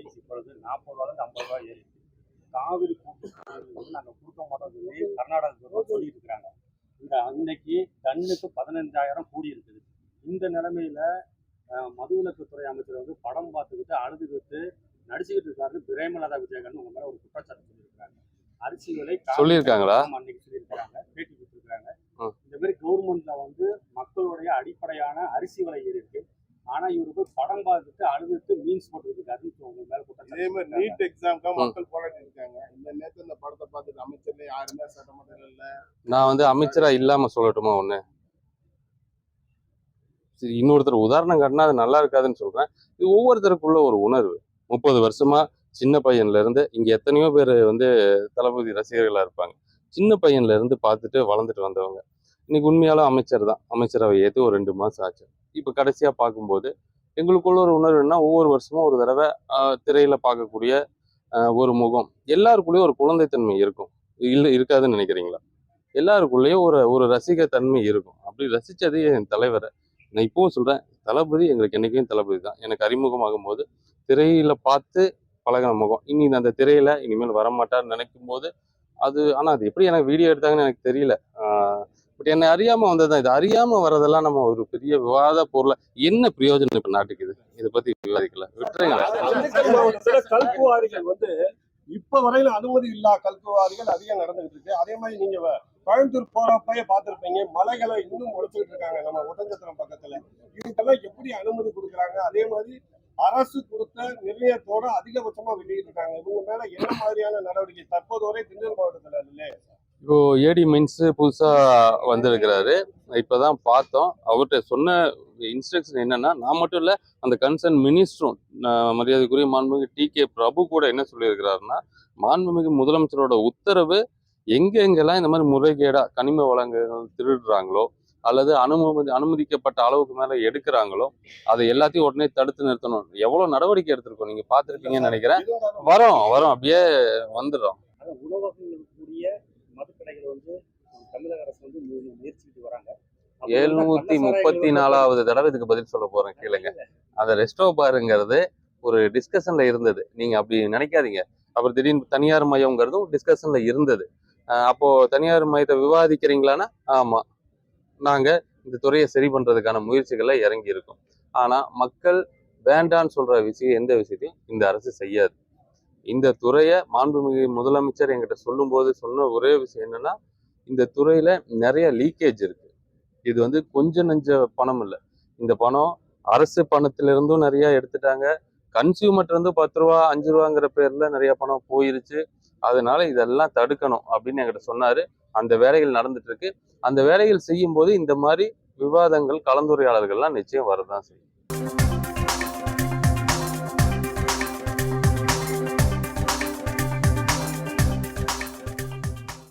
Rice இப்பொழுது 40 ரூபாயிலிருந்து 50 ரூபாய் ஏறிடுச்சு. காவிரி கூட்டுறவு வந்து நாங்கள் கொடுக்க மாட்டோம்னு சொல்லி கர்நாடக கவர்மெண்ட் சொல்லிட்டு இருக்கிறாங்க. இன்னைக்கு டன்னுக்கு 15,000 கூடி இருக்குது. இந்த நிலைமையில மதுவிலக்குத்துறை அமைச்சர் வந்து படம் பார்த்துக்கிட்டு அழுதுகிட்டு நடிச்சுக்கிட்டு இருக்காரு. பிரேமலதா விஜயகாந்த் உங்க மேல ஒரு குற்றச்சாட்டு சொல்லியிருக்காங்க. அரிசி விலை சொல்லியிருக்காங்களா? அன்னைக்கு சொல்லியிருக்காங்க, பேட்டி கொடுத்துருக்காங்க. இந்த மாதிரி கவர்மெண்ட்ல வந்து மக்களுடைய அடிப்படையான அரிசி விலை இருக்கு. ஆனா இவருக்கு படம் பார்த்துட்டு அழுதுட்டு மீன்ஸ் போட்டுருக்காரு. உங்க மேல குற்றச்சாட்டு. அதே மாதிரி நீட் எக்ஸாம்க்காக மக்கள் போராட்டி இருக்காங்க. இந்த நேரத்தில் இந்த படத்தை பார்த்துட்டு அமைச்சர்ல யாருமே சட்டமன்றம் இல்ல. நான் வந்து அமைச்சரா இல்லாம சொல்லட்டுமா ஒண்ணு? இன்னொருத்தர் உதாரணம் காட்டினா அது நல்லா இருக்காதுன்னு சொல்றேன். இது ஒவ்வொருத்தருக்குள்ள ஒரு உணர்வு. 30 வருஷமா சின்ன பையன்ல இருந்து இங்க எத்தனையோ பேர் வந்து தளபதி ரசிகர்களா இருப்பாங்க. சின்ன பையன்ல இருந்து பார்த்துட்டு வளர்ந்துட்டு வந்தவங்க இன்னைக்கு உண்மையாலும் அமைச்சர் தான். அமைச்சரவை ஏற்று ஒரு 2 மாசம் ஆச்சு. இப்போ கடைசியா பார்க்கும்போது எங்களுக்குள்ள ஒரு உணர்வுன்னா, ஒவ்வொரு வருஷமும் ஒரு தடவை திரையில பார்க்கக்கூடிய ஒரு முகம், எல்லாருக்குள்ளேயும் ஒரு குழந்தைத்தன்மை இருக்கும். இருக்காதுன்னு நினைக்கிறீங்களா? எல்லாருக்குள்ளேயும் ஒரு ரசிகத்தன்மை இருக்கும். அப்படி ரசிச்சது என் தலைவரை. நான் இப்பவும் சொல்றேன், தளபதி எங்களுக்கு என்னைக்கும் தளபதி தான். எனக்கு அறிமுகமாகும் போது திரையில பார்த்து பழகின முகம். இனி அந்த திரையில இனிமேல் வரமாட்டான்னு நினைக்கும் போது அது எப்படி எனக்கு வீடியோ எடுத்தாங்கன்னு எனக்கு தெரியல. பட் என்னை அறியாம வந்ததுதான். இது அறியாம வர்றதெல்லாம் நம்ம ஒரு பெரிய விவாத பொருளை என்ன பிரயோஜனம் இப்ப நாட்டுக்கு? இதை பத்தி விவாதிக்கல, விட்டுறீங்களா? கல்குவாரிகள் வந்து இப்ப வரையில அனுமதி இல்லா கல்குவாரிகள் அதிகம் நடந்துகிட்டு இருக்கு. அதே மாதிரி நீங்க கோயம்புத்தூர் போறப்பயே பார்த்திருப்பீங்க, மலைகளை இன்னும் உடைச்சுக்கிட்டு இருக்காங்க நம்ம ஒட்டஞ்சத்திரம் பக்கத்துல. இதுக்கெல்லாம் எப்படி அனுமதி கொடுக்குறாங்க? அதே மாதிரி அரசு கொடுத்த நிர்ணயத்தோட அதிகபட்சமா வெளியிட்டிருக்காங்க. இவங்க மேல என்ன மாதிரியான நடவடிக்கை தற்போது வரை திண்டுக்கல் மாவட்டத்துல இல்லை? இப்போ ஏடி மைன்ஸ் புதுசா வந்திருக்கிறாரு. இப்பதான் பார்த்தோம். அவர்கிட்ட சொன்ன இன்ஸ்ட்ரக்ஷன் என்னன்னா, நான் மட்டும் இல்ல, அந்த கன்சர்ன் மினிஸ்டரும் மரியாதைக்குரிய மாண்புமிகு டி.கே. பிரபு கூட என்ன சொல்லியிருக்கிறாருன்னா, மாண்புமிகு முதலமைச்சரோட உத்தரவு எங்கெங்கெல்லாம் இந்த மாதிரி முறைகேடா கனிம வளங்கள் திருடுறாங்களோ அல்லது அனுமதிக்கப்பட்ட அளவுக்கு மேல எடுக்கிறாங்களோ அதை எல்லாத்தையும் உடனே தடுத்து நிறுத்தணும். எவ்வளவு நடவடிக்கை எடுத்திருக்கோம் நீங்க பாத்துருப்பீங்கன்னு நினைக்கிறேன். வரோம் அப்படியே வந்துடும். உணவகங்களுக்குரிய மதுக்கடைகள் வந்து தமிழக அரசு வந்து முயற்சிட்டு வராங்க. 734வது தடவை இதுக்கு பதில் சொல்ல போறேன், கேளுங்க. அந்த ரெஸ்டோ பாருங்கிறது ஒரு டிஸ்கஷன்ல இருந்தது. நீங்க அப்படி நினைக்காதீங்க. அப்புறம் திடீர்னு தனியார் மையம்ங்கிறதும் டிஸ்கஷன்ல இருந்தது. அப்போ தனியார் மையத்தை விவாதிக்கிறீங்களான்னா, ஆமா, நாங்க இந்த துறையை சரி பண்றதுக்கான முயற்சிகளை இறங்கி இருக்கோம். ஆனா மக்கள் வேண்டான்னு சொல்ற விஷயம், எந்த விஷயத்தையும் இந்த அரசு செய்யாது. இந்த துறையை மாண்புமிகு முதலமைச்சர் என்கிட்ட சொல்லும் போது சொன்ன ஒரே விஷயம் என்னன்னா, இந்த துறையில நிறைய லீக்கேஜ் இருக்கு. இது வந்து கொஞ்சம் நெஞ்ச பணம் இல்லை. இந்த பணம் அரசு பணத்திலிருந்தும் நிறைய எடுத்துட்டாங்க. கன்சியூமர்ட்ட இருந்து 10 ரூபா 5 ரூபாங்கிற பேர்ல நிறைய பணம் போயிருச்சு. அதனால இதெல்லாம் தடுக்கணும் அப்படின்னு என்கிட்ட சொன்னாரு. அந்த வேலைகள் நடந்துட்டு இருக்கு. அந்த வேலைகள் செய்யும் போது இந்த மாதிரி விவாதங்கள், கலந்துரையாடல்கள்லாம் நிச்சயம் வரதான் செய்யும்.